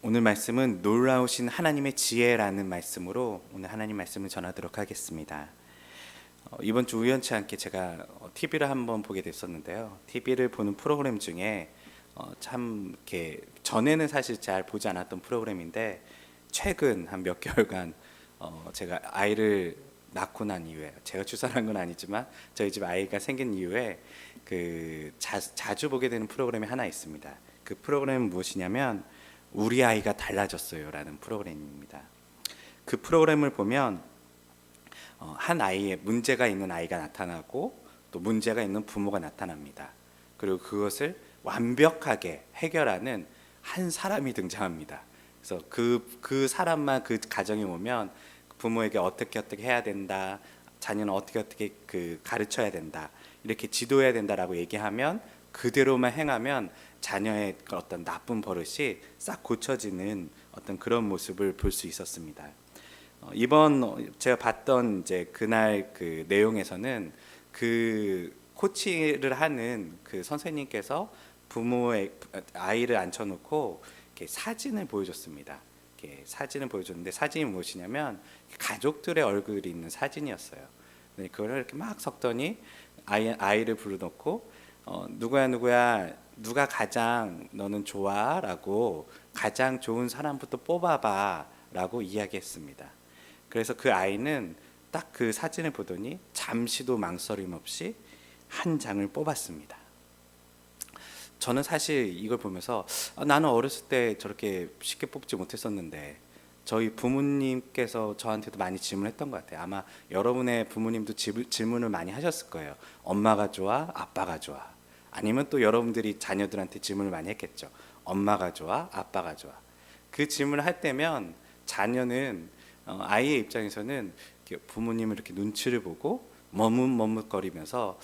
오늘 말씀은 놀라우신 하나님의 지혜라는 말씀으로 오늘 하나님 말씀을 전하도록 하겠습니다. 이번 주 우연치 않게 제가 TV를 한번 보게 됐었는데요. TV를 보는 프로그램 중에 참 이렇게 전에는 사실 잘 보지 않았던 프로그램인데 최근 한 몇 개월간 제가 아이를 낳고 난 이후에, 제가 출산한 건 아니지만 저희 집 아이가 생긴 이후에 자주 보게 되는 프로그램이 하나 있습니다. 그 프로그램은 무엇이냐면 우리 아이가 달라졌어요 라는 프로그램입니다. 그 프로그램을 보면 한 아이에 문제가 있는 아이가 나타나고 또 문제가 있는 부모가 나타납니다. 그리고 그것을 완벽하게 해결하는 한 사람이 등장합니다. 그래서 그 사람만 그 가정에 오면 부모에게 어떻게 해야 된다, 자녀는 어떻게 가르쳐야 된다, 이렇게 지도해야 된다라고 얘기하면 그대로만 행하면 자녀의 어떤 나쁜 버릇이 싹 고쳐지는 어떤 그런 모습을 볼 수 있었습니다. 이번 제가 봤던 이제 그날 그 내용에서는 그 코치를 하는 그 선생님께서 부모의 아이를 앉혀놓고 이렇게 사진을 보여줬습니다. 이렇게 사진을 보여줬는데 사진이 무엇이냐면 가족들의 얼굴이 있는 사진이었어요. 그걸 이렇게 막 섞더니 아이를 불러놓고 누구야 누가 가장 너는 좋아? 라고 가장 좋은 사람부터 뽑아봐 라고 이야기했습니다. 그래서 그 아이는 딱 그 사진을 보더니 잠시도 망설임 없이 한 장을 뽑았습니다. 저는 사실 이걸 보면서 나는 어렸을 때 저렇게 쉽게 뽑지 못했었는데 저희 부모님께서 저한테도 많이 질문했던 것 같아요. 아마 여러분의 부모님도 질문을 많이 하셨을 거예요. 엄마가 좋아? 아빠가 좋아? 아니면 또 여러분들이 자녀들한테 질문을 많이 했겠죠. 엄마가 좋아? 아빠가 좋아? 그 질문을 할 때면 자녀는 아이의 입장에서는 부모님을 이렇게 눈치를 보고 머뭇머뭇거리면서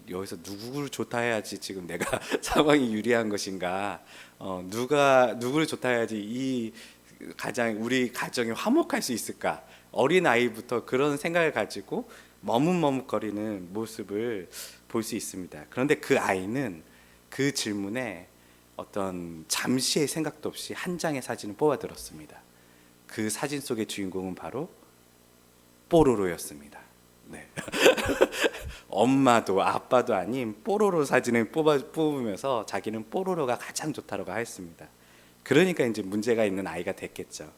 여기서 누구를 좋다 해야지 지금 내가 상황이 유리한 것인가, 누구를 좋다 해야지 우리 가정이 화목할 수 있을까, 어린 아이부터 그런 생각을 가지고 머뭇머뭇거리는 모습을 볼 수 있습니다. 그런데 그 아이는 그 질문에 어떤 잠시의 생각도 없이 한 장의 사진을 뽑아들었습니다. 그 사진 속의 주인공은 바로 뽀로로였습니다. 네. 엄마도 아빠도 아닌 뽀로로 사진을 뽑으면서 자기는 뽀로로가 가장 좋다고 했습니다. 그러니까 이제 문제가 있는 아이가 됐겠죠.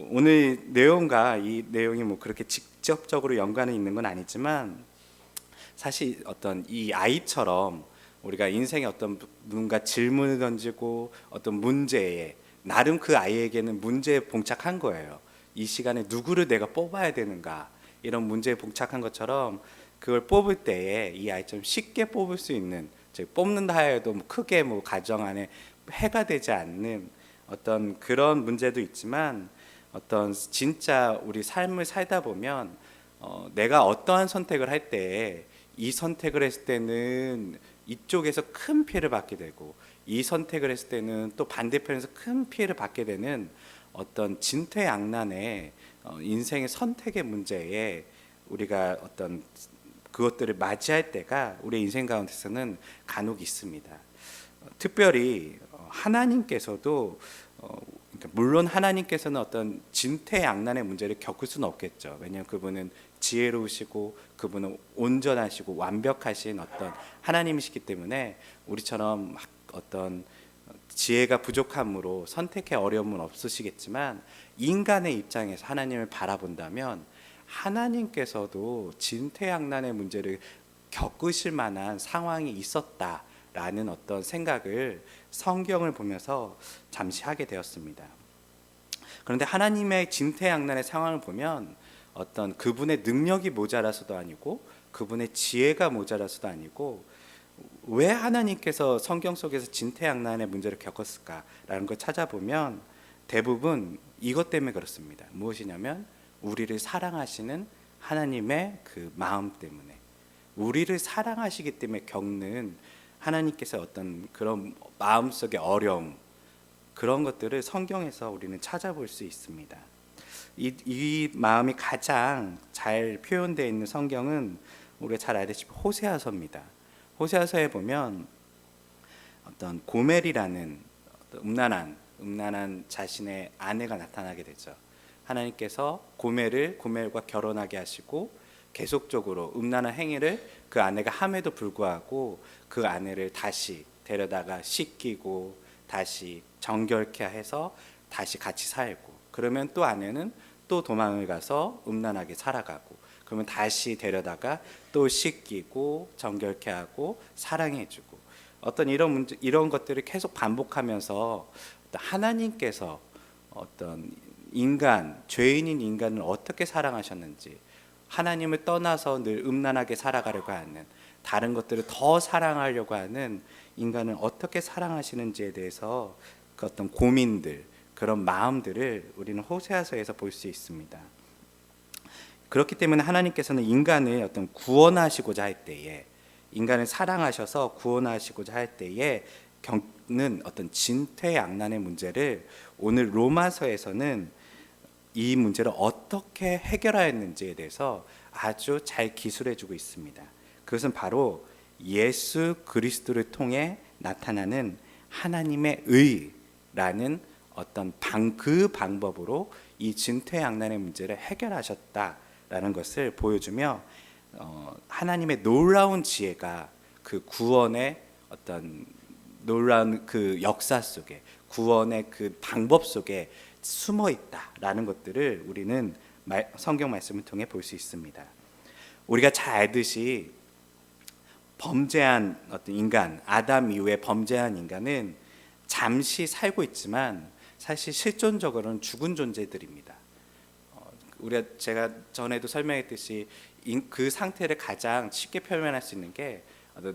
오늘 내용과 이 내용이 그렇게 직접적으로 연관이 있는 건 아니지만 사실 어떤 이 아이처럼 우리가 인생에 어떤 누군가 질문을 던지고 어떤 문제에 나름 그 아이에게는 문제에 봉착한 거예요. 이 시간에 누구를 내가 뽑아야 되는가, 이런 문제에 봉착한 것처럼 그걸 뽑을 때에 이 아이처럼 쉽게 뽑을 수 있는, 즉 뽑는다 해도 크게 가정 안에 해가 되지 않는 어떤 그런 문제도 있지만 어떤 진짜 우리 삶을 살다 보면 내가 어떠한 선택을 할 때에 이 선택을 했을 때는 이쪽에서 큰 피해를 받게 되고 이 선택을 했을 때는 또 반대편에서 큰 피해를 받게 되는 어떤 진퇴양난의 인생의 선택의 문제에 우리가 어떤 그것들을 맞이할 때가 우리 인생 가운데서는 간혹 있습니다. 특별히 하나님께서도 물론 하나님께서는 어떤 진퇴양난의 문제를 겪을 수는 없겠죠. 왜냐하면 그분은 지혜로우시고 그분은 온전하시고 완벽하신 어떤 하나님이시기 때문에 우리처럼 어떤 지혜가 부족함으로 선택의 어려움은 없으시겠지만 인간의 입장에서 하나님을 바라본다면 하나님께서도 진퇴양난의 문제를 겪으실 만한 상황이 있었다라는 어떤 생각을 성경을 보면서 잠시 하게 되었습니다. 그런데 하나님의 진퇴양난의 상황을 보면 어떤 그분의 능력이 모자라서도 아니고 그분의 지혜가 모자라서도 아니고 왜 하나님께서 성경 속에서 진퇴양난의 문제를 겪었을까라는 걸 찾아보면 대부분 이것 때문에 그렇습니다. 무엇이냐면 우리를 사랑하시는 하나님의 그 마음 때문에, 우리를 사랑하시기 때문에 겪는 하나님께서 어떤 그런 마음속의 어려움, 그런 것들을 성경에서 우리는 찾아볼 수 있습니다. 이 마음이 가장 잘 표현되어 있는 성경은 우리가 잘 알다시피 호세아서입니다. 호세아서에 보면 어떤 고멜이라는 음란한 음란한 자신의 아내가 나타나게 되죠. 하나님께서 고멜과 결혼하게 하시고 계속적으로 음란한 행위를 그 아내가 함에도 불구하고 그 아내를 다시 데려다가 씻기고 다시 정결케 해서 다시 같이 살고, 그러면 또 아내는 또 도망을 가서 음란하게 살아가고, 그러면 다시 데려다가 또 씻기고 정결케 하고 사랑해주고, 어떤 이런 것들을 계속 반복하면서 하나님께서 어떤 죄인인 인간을 어떻게 사랑하셨는지, 하나님을 떠나서 늘 음란하게 살아가려고 하는, 다른 것들을 더 사랑하려고 하는 인간을 어떻게 사랑하시는지에 대해서 그 어떤 고민들, 그런 마음들을 우리는 호세아서에서 볼 수 있습니다. 그렇기 때문에 하나님께서는 인간을 어떤 구원하시고자 할 때에, 인간을 사랑하셔서 구원하시고자 할 때에 겪는 어떤 진퇴양난의 문제를 오늘 로마서에서는 이 문제를 어떻게 해결하였는지에 대해서 아주 잘 기술해주고 있습니다. 그것은 바로 예수 그리스도를 통해 나타나는 하나님의 의라는 어떤 그 방법으로 이 진퇴양난의 문제를 해결하셨다라는 것을 보여주며, 하나님의 놀라운 지혜가 그 구원의 어떤 놀라운 그 역사 속에, 구원의 그 방법 속에 숨어 있다라는 것들을 우리는 성경 말씀을 통해 볼 수 있습니다. 우리가 잘 알듯이 범죄한 어떤 인간, 아담 이후에 범죄한 인간은 잠시 살고 있지만 사실 실존적으로는 죽은 존재들입니다. 제가 전에도 설명했듯이 그 상태를 가장 쉽게 표현할 수 있는 게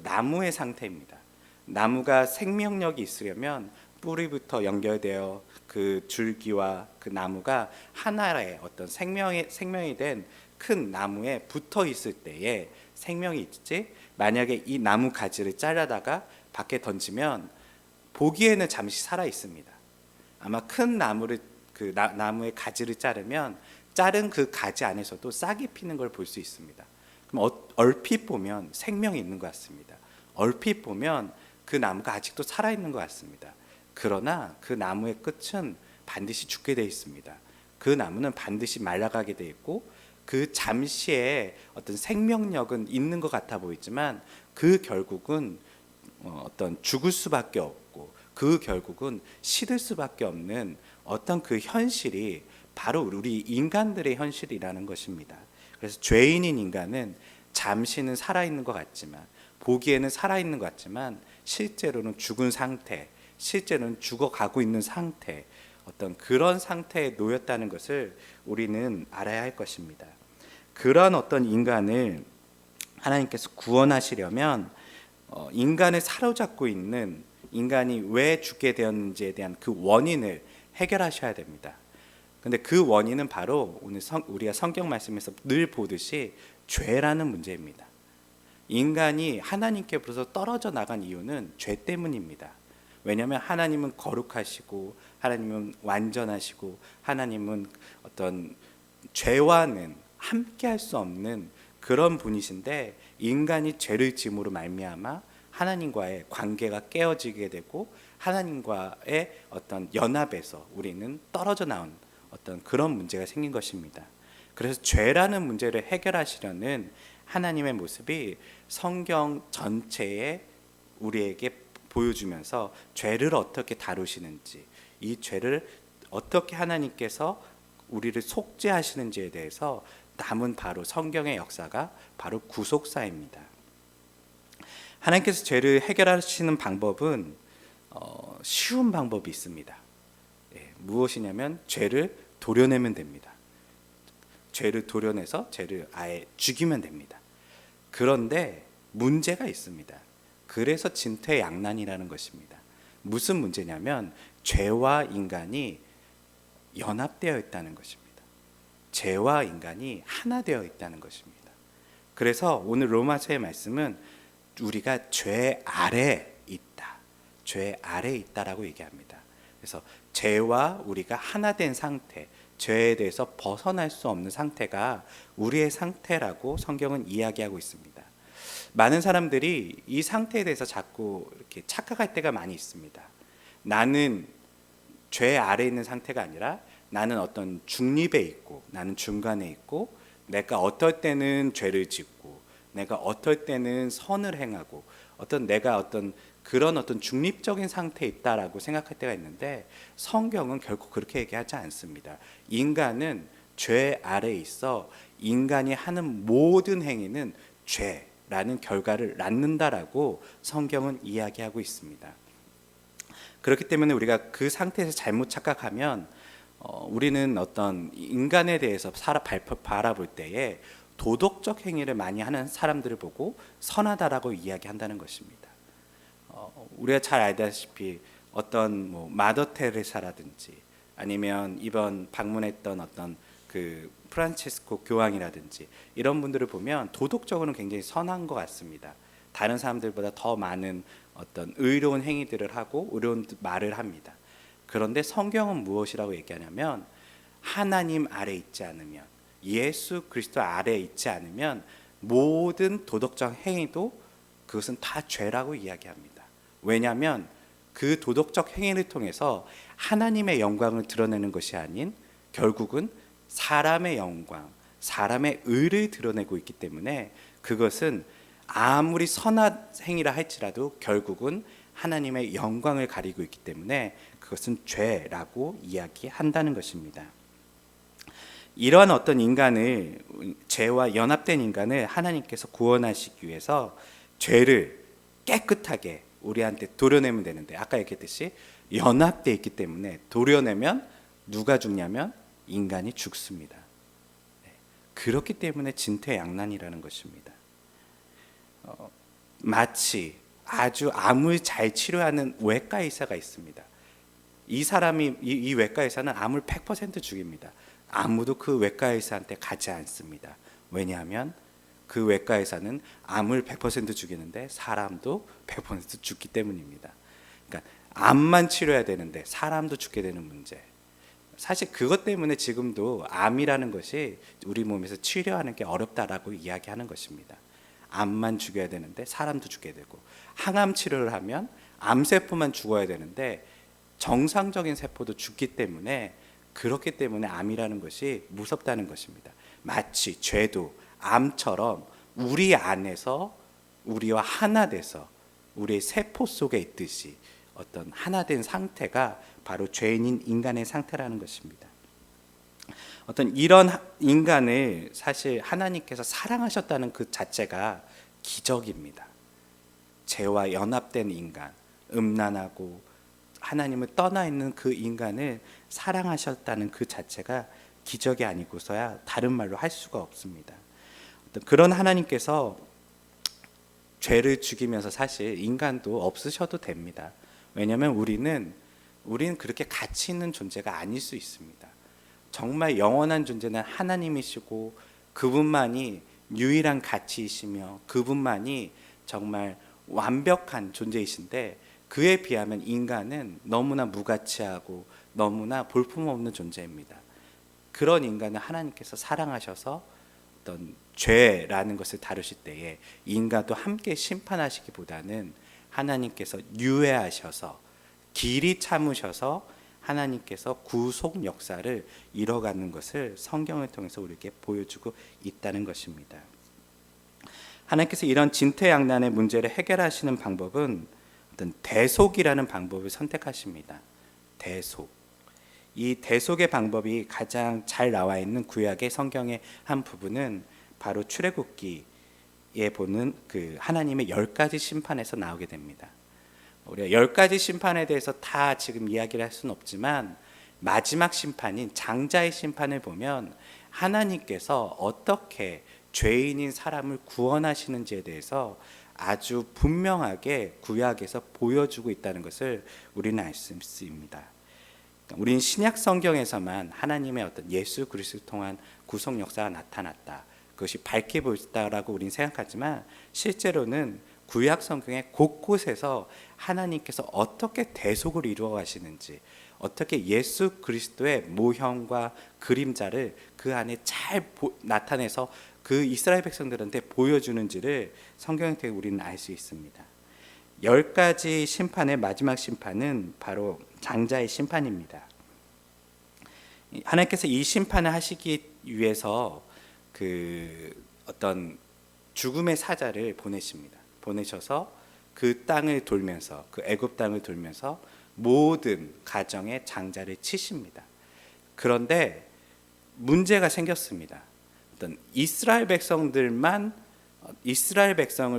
나무의 상태입니다. 나무가 생명력이 있으려면 뿌리부터 연결되어 그 줄기와 그 나무가 하나의 어떤 생명이 된 큰 나무에 붙어 있을 때에 생명이 있지, 만약에 이 나무 가지를 잘라다가 밖에 던지면 보기에는 잠시 살아 있습니다. 아마 큰 나무를 나무의 가지를 자르면 자른 그 가지 안에서도 싹이 피는 걸 볼 수 있습니다. 그럼 얼핏 보면 생명이 있는 것 같습니다. 얼핏 보면 그 나무가 아직도 살아있는 것 같습니다. 그러나 그 나무의 끝은 반드시 죽게 되어 있습니다. 그 나무는 반드시 말라가게 되어 있고, 그 잠시의 어떤 생명력은 있는 것 같아 보이지만 그 결국은 어떤 죽을 수밖에 없고, 그 결국은 시들 수밖에 없는 어떤 그 현실이 바로 우리 인간들의 현실이라는 것입니다. 그래서 죄인인 인간은 잠시는 살아있는 것 같지만, 보기에는 살아있는 것 같지만 실제로는 죽은 상태, 실제로는 죽어가고 있는 상태, 어떤 그런 상태에 놓였다는 것을 우리는 알아야 할 것입니다. 그런 어떤 인간을 하나님께서 구원하시려면 인간을 사로잡고 있는, 인간이 왜 죽게 되었는지에 대한 그 원인을 해결하셔야 됩니다. 근데 그 원인은 바로 오늘 우리가 성경 말씀에서 늘 보듯이 죄라는 문제입니다. 인간이 하나님께로부터 떨어져 나간 이유는 죄 때문입니다. 왜냐하면 하나님은 거룩하시고, 하나님은 완전하시고, 하나님은 어떤 죄와는 함께 할 수 없는 그런 분이신데, 인간이 죄를 지음으로 말미암아 하나님과의 관계가 깨어지게 되고, 하나님과의 어떤 연합에서 우리는 떨어져 나온 어떤 그런 문제가 생긴 것입니다. 그래서 죄라는 문제를 해결하시려는 하나님의 모습이 성경 전체에 우리에게 보여주면서 죄를 어떻게 다루시는지, 이 죄를 어떻게 하나님께서 우리를 속죄하시는지에 대해서 남은 바로 성경의 역사가 바로 구속사입니다. 하나님께서 죄를 해결하시는 방법은 쉬운 방법이 있습니다. 무엇이냐면 죄를 도려내면 됩니다. 죄를 도려내서 죄를 아예 죽이면 됩니다. 그런데 문제가 있습니다. 그래서 진퇴양난이라는 것입니다. 무슨 문제냐면 죄와 인간이 연합되어 있다는 것입니다. 죄와 인간이 하나 되어 있다는 것입니다. 그래서 오늘 로마서의 말씀은 우리가 죄 아래 있다, 죄 아래 있다라고 얘기합니다. 그래서 죄와 우리가 하나 된 상태, 죄에 대해서 벗어날 수 없는 상태가 우리의 상태라고 성경은 이야기하고 있습니다. 많은 사람들이 이 상태에 대해서 자꾸 이렇게 착각할 때가 많이 있습니다. 나는 죄 아래에 있는 상태가 아니라 나는 어떤 중립에 있고 나는 중간에 있고 내가 어떨 때는 죄를 짓고 내가 어떨 때는 선을 행하고 내가 그런 중립적인 상태에 있다라고 생각할 때가 있는데 성경은 결코 그렇게 얘기하지 않습니다. 인간은 죄 아래에 있어 인간이 하는 모든 행위는 죄라는 결과를 낳는다라고 성경은 이야기하고 있습니다. 그렇기 때문에 우리가 그 상태에서 잘못 착각하면 우리는 어떤 인간에 대해서 바라볼 때에 도덕적 행위를 많이 하는 사람들을 보고 선하다라고 이야기한다는 것입니다. 우리가 잘 알다시피 어떤 마더 테레사라든지 아니면 이번 방문했던 그 프란치스코 교황이라든지 이런 분들을 보면 도덕적으로는 굉장히 선한 것 같습니다. 다른 사람들보다 더 많은 의로운 행위들을 하고 의로운 말을 합니다. 그런데 성경은 무엇이라고 얘기하냐면 하나님 아래 있지 않으면 예수 그리스도 아래에 있지 않으면 모든 도덕적 행위도 그것은 다 죄라고 이야기합니다. 왜냐하면 그 도덕적 행위를 통해서 하나님의 영광을 드러내는 것이 아닌 결국은 사람의 영광, 사람의 의를 드러내고 있기 때문에 그것은 아무리 선한 행위라 할지라도 결국은 하나님의 영광을 가리고 있기 때문에 그것은 죄라고 이야기한다는 것입니다. 이러한 인간을 죄와 연합된 인간을 하나님께서 구원하시기 위해서 죄를 깨끗하게 우리한테 도려내면 되는데 아까 얘기했듯이 연합되어 있기 때문에 도려내면 누가 죽냐면 인간이 죽습니다. 그렇기 때문에 진퇴양난이라는 것입니다. 마치 아주 암을 잘 치료하는 외과 의사가 있습니다. 이 외과 의사는 암을 100% 죽입니다. 아무도 그 외과 의사한테 가지 않습니다. 왜냐하면 그 외과 의사는 암을 100% 죽이는데 사람도 100% 죽기 때문입니다. 그러니까 암만 치료해야 되는데 사람도 죽게 되는 문제. 사실 그것 때문에 지금도 암이라는 것이 우리 몸에서 치료하는 게 어렵다라고 이야기하는 것입니다. 암만 죽여야 되는데 사람도 죽게 되고 항암 치료를 하면 암세포만 죽어야 되는데 정상적인 세포도 죽기 때문에 그렇기 때문에 암이라는 것이 무섭다는 것입니다. 마치 죄도 암처럼 우리 안에서 우리와 하나 돼서 우리의 세포 속에 있듯이 하나 된 상태가 바로 죄인인 인간의 상태라는 것입니다. 이런 인간을 사실 하나님께서 사랑하셨다는 그 자체가 기적입니다. 죄와 연합된 인간, 음란하고 하나님을 떠나 있는 그 인간을 사랑하셨다는 그 자체가 기적이 아니고서야 다른 말로 할 수가 없습니다. 그런 하나님께서 죄를 죽이면서 사실 인간도 없으셔도 됩니다. 왜냐하면 우리는 그렇게 가치 있는 존재가 아닐 수 있습니다. 정말 영원한 존재는 하나님이시고 그분만이 유일한 가치이시며 그분만이 정말 완벽한 존재이신데 그에 비하면 인간은 너무나 무가치하고 너무나 볼품없는 존재입니다. 그런 인간을 하나님께서 사랑하셔서 죄라는 것을 다루실 때에 인간도 함께 심판하시기보다는 하나님께서 유예하셔서 길이 참으셔서 하나님께서 구속 역사를 이뤄가는 것을 성경을 통해서 우리에게 보여주고 있다는 것입니다. 하나님께서 이런 진퇴양난의 문제를 해결하시는 방법은 대속이라는 방법을 선택하십니다. 대속. 이 대속의 방법이 가장 잘 나와 있는 구약의 성경의 한 부분은 바로 출애굽기에 보는 그 하나님의 10가지 심판에서 나오게 됩니다. 우리가 10가지 심판에 대해서 다 지금 이야기를 할 수는 없지만 마지막 심판인 장자의 심판을 보면 하나님께서 어떻게 죄인인 사람을 구원하시는지에 대해서 아주 분명하게 구약에서 보여주고 있다는 것을 우리는 알 수 있습니다. 우리는 신약 성경에서만 하나님의 예수 그리스도를 통한 구속 역사가 나타났다, 그것이 밝게 보였다라고 우리는 생각하지만 실제로는 구약 성경의 곳곳에서 하나님께서 어떻게 대속을 이루어 가시는지, 어떻게 예수 그리스도의 모형과 그림자를 그 안에 잘 나타내서 그 이스라엘 백성들한테 보여주는지를 성경을 통해 우리는 알 수 있습니다. 10가지 심판의 마지막 심판은 바로 장자의 심판입니다. 하나님께서 이 심판을 하시기 위해서 그 어떤 죽음의 사자를 보내십니다. 보내셔서 그 땅을 돌면서, 그 애굽 땅을 돌면서 모든 가정의 장자를 치십니다. 그런데 문제가 생겼습니다. 어떤 이스라엘 백성을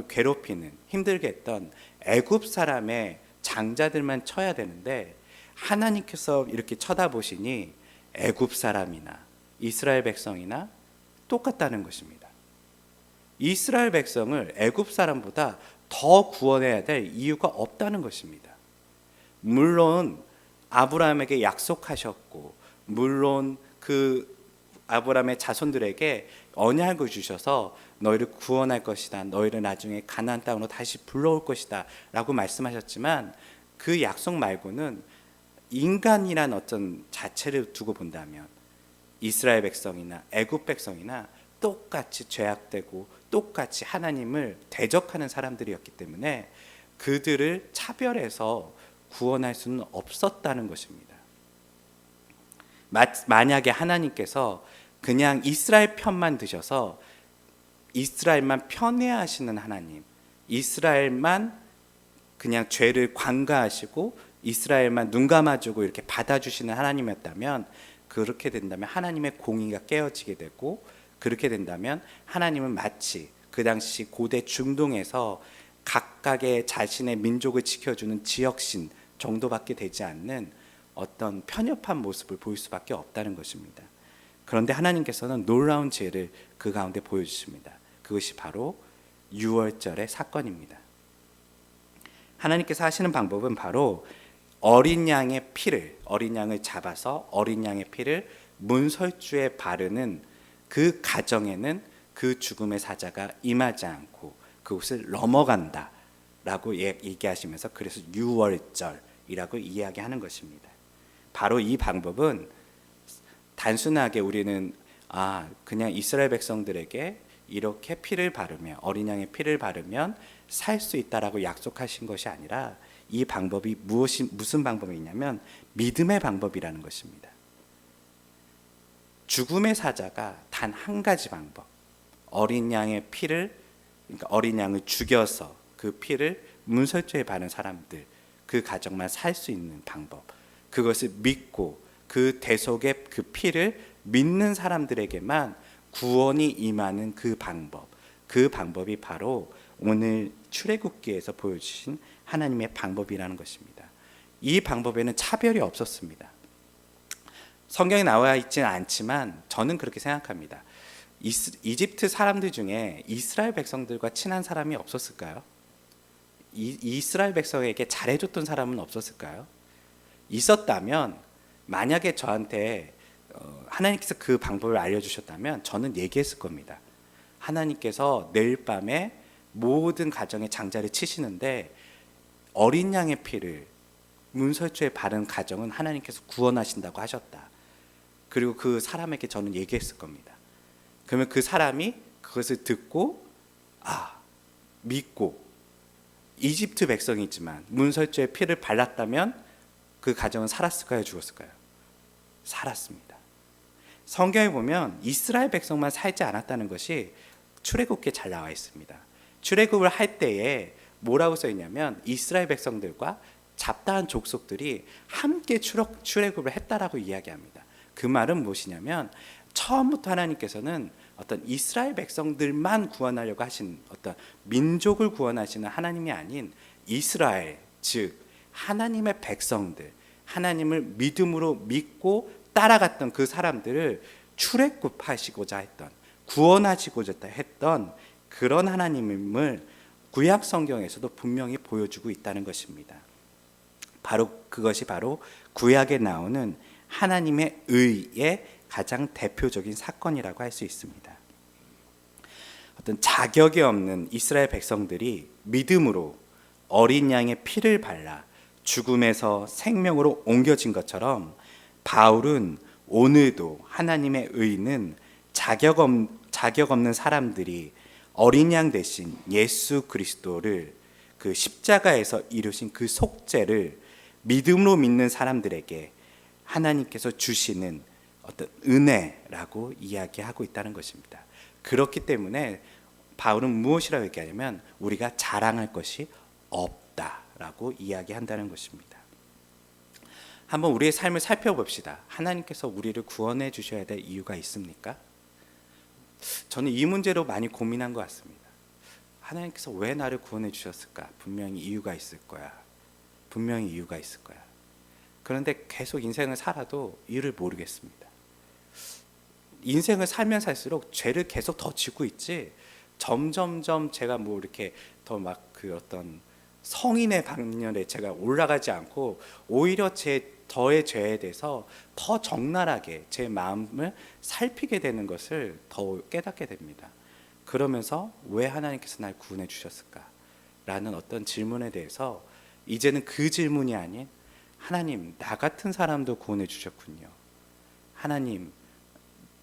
괴롭히는, 힘들게 했던 애굽 사람의 장자들만 쳐야 되는데, 하나님께서 이렇게 쳐다보시니 애굽 사람이나 이스라엘 백성이나 똑같다는 것입니다. 이스라엘 백성을 애굽 사람보다 더 구원해야 될 이유가 없다는 것입니다. 물론 아브라함에게 약속하셨고, 물론 그 아브라함의 자손들에게 언약을 주셔서 너희를 구원할 것이다, 너희를 나중에 가나안 땅으로 다시 불러올 것이다 라고 말씀하셨지만, 그 약속 말고는 인간이란 어떤 자체를 두고 본다면 이스라엘 백성이나 애굽 백성이나 똑같이 죄악되고 똑같이 하나님을 대적하는 사람들이었기 때문에 그들을 차별해서 구원할 수는 없었다는 것입니다. 만약에 하나님께서 그냥 이스라엘 편만 드셔서 이스라엘만 편애하시는 하나님, 이스라엘만 그냥 죄를 관가하시고 이스라엘만 눈 감아주고 이렇게 받아주시는 하나님이었다면, 그렇게 된다면 하나님의 공의가 깨어지게 되고, 그렇게 된다면 하나님은 마치 그 당시 고대 중동에서 각각의 자신의 민족을 지켜주는 지역신 정도밖에 되지 않는 어떤 편협한 모습을 보일 수밖에 없다는 것입니다. 그런데 하나님께서는 놀라운 지혜를 그 가운데 보여주십니다. 그것이 바로 유월절의 사건입니다. 하나님께서 하시는 방법은 바로 어린 양의 어린 양을 잡아서 어린 양의 피를 문설주에 바르는 그 가정에는 그 죽음의 사자가 임하지 않고 그곳을 넘어간다 라고 얘기하시면서, 그래서 유월절이라고 이야기하는 것입니다. 바로 이 방법은 단순하게 우리는 그냥 이스라엘 백성들에게 이렇게 피를 바르면, 어린 양의 피를 바르면 살 수 있다라고 약속하신 것이 아니라, 이 방법이 무슨 방법이냐면 믿음의 방법이라는 것입니다. 죽음의 사자가 단 한 가지 방법, 어린 양의 피를, 그러니까 어린 양을 죽여서 그 피를 문설주에 바른 사람들, 그 가정만 살 수 있는 방법, 그것을 믿고 그 대속의 그 피를 믿는 사람들에게만 구원이 임하는 그 방법이 바로 오늘 출애굽기에서 보여주신 하나님의 방법이라는 것입니다. 이 방법에는 차별이 없었습니다. 성경에 나와 있지는 않지만 저는 그렇게 생각합니다. 이집트 사람들 중에 이스라엘 백성들과 친한 사람이 없었을까요? 이스라엘 백성에게 잘해줬던 사람은 없었을까요? 있었다면, 만약에 저한테 하나님께서 그 방법을 알려주셨다면 저는 얘기했을 겁니다. 하나님께서 내일 밤에 모든 가정의 장자를 치시는데 어린 양의 피를 문설주에 바른 가정은 하나님께서 구원하신다고 하셨다. 그리고 그 사람에게 저는 얘기했을 겁니다. 그러면 그 사람이 그것을 듣고 믿고 이집트 백성이지만 문설주에 피를 발랐다면 그 가정은 살았을까요, 죽었을까요? 살았습니다. 성경에 보면 이스라엘 백성만 살지 않았다는 것이 출애굽기에 잘 나와 있습니다. 출애굽을 할 때에 뭐라고 써 있냐면 이스라엘 백성들과 잡다한 족속들이 함께 출애굽을 했다라고 이야기합니다. 그 말은 무엇이냐면, 처음부터 하나님께서는 어떤 이스라엘 백성들만 구원하려고 하신, 어떤 민족을 구원하시는 하나님이 아닌 이스라엘, 즉 하나님의 백성들, 하나님을 믿음으로 믿고 따라갔던 그 사람들을 출애굽하시고자 했던, 구원하시고자 했던 그런 하나님을 구약 성경에서도 분명히 보여주고 있다는 것입니다. 그것이 바로 구약에 나오는 하나님의 의의 가장 대표적인 사건이라고 할 수 있습니다. 어떤 자격이 없는 이스라엘 백성들이 믿음으로 어린 양의 피를 발라 죽음에서 생명으로 옮겨진 것처럼, 바울은 오늘도 하나님의 의는 자격 없는 사람들이 어린 양 대신 예수 그리스도를 그 십자가에서 이루신 그 속죄를 믿음으로 믿는 사람들에게 하나님께서 주시는 어떤 은혜라고 이야기하고 있다는 것입니다. 그렇기 때문에 바울은 무엇이라고 얘기하냐면 우리가 자랑할 것이 없다라고 이야기한다는 것입니다. 한번 우리의 삶을 살펴봅시다. 하나님께서 우리를 구원해 주셔야 될 이유가 있습니까? 저는 이 문제로 많이 고민한 것 같습니다. 하나님께서 왜 나를 구원해 주셨을까? 분명히 이유가 있을 거야. 분명히 이유가 있을 거야. 그런데 계속 인생을 살아도 이유를 모르겠습니다. 인생을 살면 살수록 죄를 계속 더 지고 있지, 점점점 제가 뭐 이렇게 더 막 그 어떤 성인의 방면에 제가 올라가지 않고 오히려 저의 죄에 대해서 더 적나라하게 제 마음을 살피게 되는 것을 더 깨닫게 됩니다. 그러면서 왜 하나님께서 날 구원해 주셨을까? 라는 어떤 질문에 대해서 이제는 그 질문이 아닌 하나님, 나 같은 사람도 구원해 주셨군요. 하나님,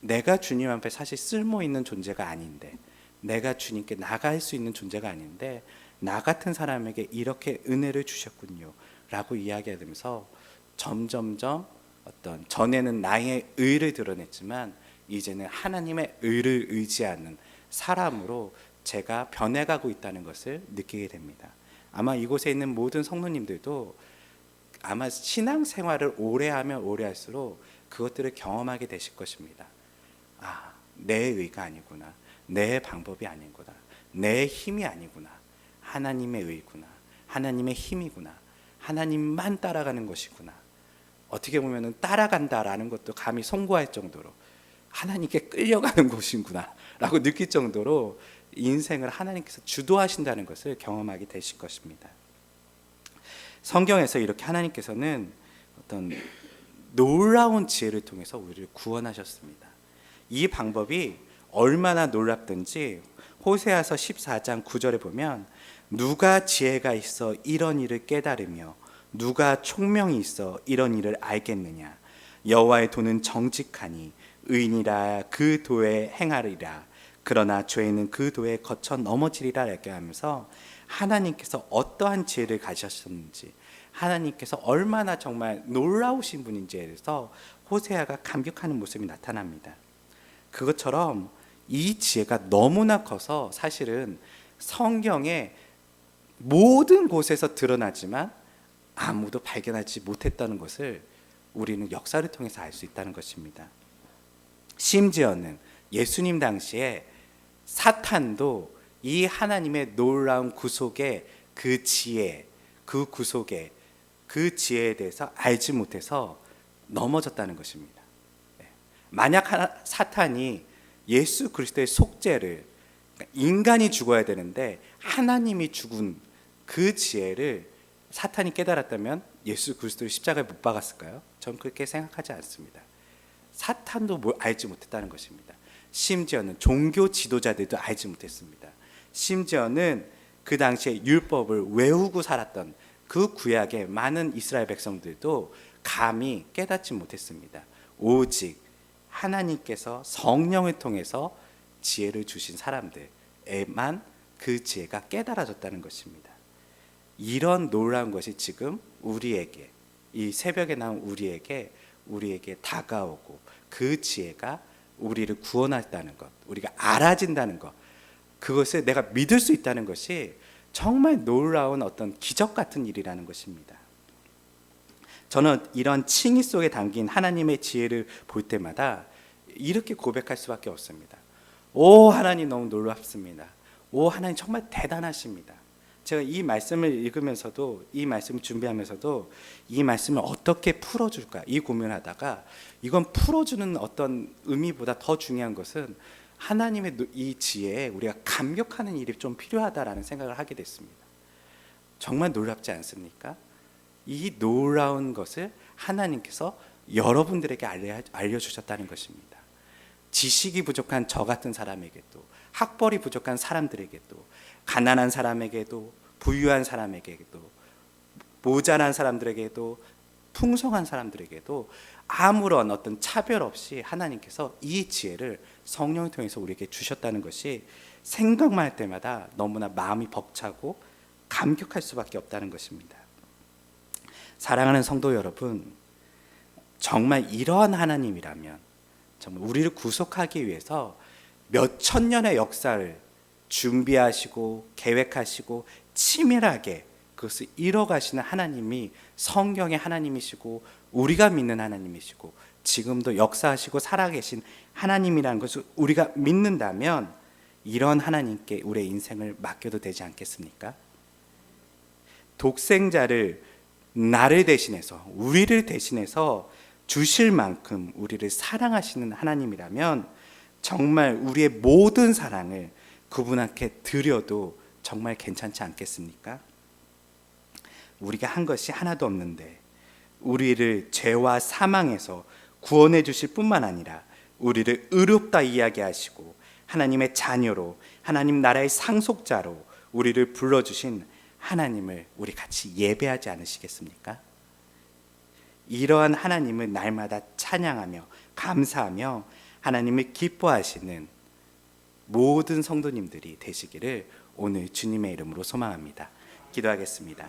내가 주님 앞에 사실 쓸모 있는 존재가 아닌데, 내가 주님께 나갈 수 있는 존재가 아닌데 나 같은 사람에게 이렇게 은혜를 주셨군요 라고 이야기하면서 점점점 어떤 전에는 나의 의를 드러냈지만 이제는 하나님의 의를 의지하는 사람으로 제가 변해가고 있다는 것을 느끼게 됩니다. 아마 이곳에 있는 모든 성도님들도 아마 신앙생활을 오래 하면 오래 할수록 그것들을 경험하게 되실 것입니다. 아, 내 의가 아니구나, 내 방법이 아니구나, 내 힘이 아니구나, 하나님의 의구나, 하나님의 힘이구나, 하나님만 따라가는 것이구나. 어떻게 보면 따라간다라는 것도 감히 송구할 정도로 하나님께 끌려가는 것이구나 라고 느낄 정도로 인생을 하나님께서 주도하신다는 것을 경험하게 되실 것입니다. 성경에서 이렇게 하나님께서는 어떤 놀라운 지혜를 통해서 우리를 구원하셨습니다. 이 방법이 얼마나 놀랍든지 호세아서 14장 9절에 보면 누가 지혜가 있어 이런 일을 깨달으며 누가 총명이 있어 이런 일을 알겠느냐. 여호와의 도는 정직하니 의인이라 그 도에 행하리라. 그러나 죄인은 그 도에 거쳐 넘어지리라 이렇게 하면서 하나님께서 어떠한 지혜를 가지셨는지, 하나님께서 얼마나 정말 놀라우신 분인지에 대해서 호세아가 감격하는 모습이 나타납니다. 그것처럼 이 지혜가 너무나 커서 사실은 성경의 모든 곳에서 드러나지만 아무도 발견하지 못했다는 것을 우리는 역사를 통해서 알 수 있다는 것입니다. 심지어는 예수님 당시에 사탄도 이 하나님의 놀라운 구속의 그 지혜, 그 구속의 그 지혜에 대해서 알지 못해서 넘어졌다는 것입니다. 만약 사탄이 예수 그리스도의 속죄를, 인간이 죽어야 되는데 하나님이 죽은 그 지혜를 사탄이 깨달았다면 예수 그리스도를 십자가에 못 박았을까요? 전 그렇게 생각하지 않습니다. 사탄도 알지 못했다는 것입니다. 심지어는 종교 지도자들도 알지 못했습니다. 심지어는 그 당시에 율법을 외우고 살았던 그 구약의 많은 이스라엘 백성들도 감히 깨닫지 못했습니다. 오직 하나님께서 성령을 통해서 지혜를 주신 사람들에만 그 지혜가 깨달아졌다는 것입니다. 이런 놀라운 것이 지금 우리에게, 이 새벽에 나온 우리에게 다가오고 그 지혜가 우리를 구원했다는 것, 우리가 알아진다는 것, 그것을 내가 믿을 수 있다는 것이 정말 놀라운 어떤 기적 같은 일이라는 것입니다. 저는 이런 칭의 속에 담긴 하나님의 지혜를 볼 때마다 이렇게 고백할 수밖에 없습니다. 오, 하나님 너무 놀랍습니다. 오, 하나님 정말 대단하십니다. 제가 이 말씀을 읽으면서도, 이 말씀을 준비하면서도 이 말씀을 어떻게 풀어줄까 이 고민하다가, 이건 풀어주는 어떤 의미보다 더 중요한 것은 하나님의 이 지혜에 우리가 감격하는 일이 좀 필요하다라는 생각을 하게 됐습니다. 정말 놀랍지 않습니까? 이 놀라운 것을 하나님께서 여러분들에게 알려주셨다는 것입니다. 지식이 부족한 저 같은 사람에게도, 학벌이 부족한 사람들에게도, 가난한 사람에게도, 부유한 사람에게도, 모자란 사람들에게도, 풍성한 사람들에게도 아무런 어떤 차별 없이 하나님께서 이 지혜를 성령을 통해서 우리에게 주셨다는 것이 생각만 할 때마다 너무나 마음이 벅차고 감격할 수밖에 없다는 것입니다. 사랑하는 성도 여러분, 정말 이러한 하나님이라면 정말 우리를 구속하기 위해서 몇 천 년의 역사를 준비하시고 계획하시고 치밀하게 그것을 이뤄가시는 하나님이 성경의 하나님이시고 우리가 믿는 하나님이시고 지금도 역사하시고 살아계신 하나님이라는 것을 우리가 믿는다면 이런 하나님께 우리의 인생을 맡겨도 되지 않겠습니까? 독생자를 나를 대신해서 우리를 대신해서 주실 만큼 우리를 사랑하시는 하나님이라면 정말 우리의 모든 사랑을 그분한테 드려도 정말 괜찮지 않겠습니까? 우리가 한 것이 하나도 없는데 우리를 죄와 사망에서 구원해 주실 뿐만 아니라 우리를 의롭다 이야기하시고 하나님의 자녀로 하나님 나라의 상속자로 우리를 불러주신 하나님을 우리 같이 예배하지 않으시겠습니까? 이러한 하나님을 날마다 찬양하며 감사하며 하나님을 기뻐하시는 모든 성도님들이 되시기를 오늘 주님의 이름으로 소망합니다. 기도하겠습니다.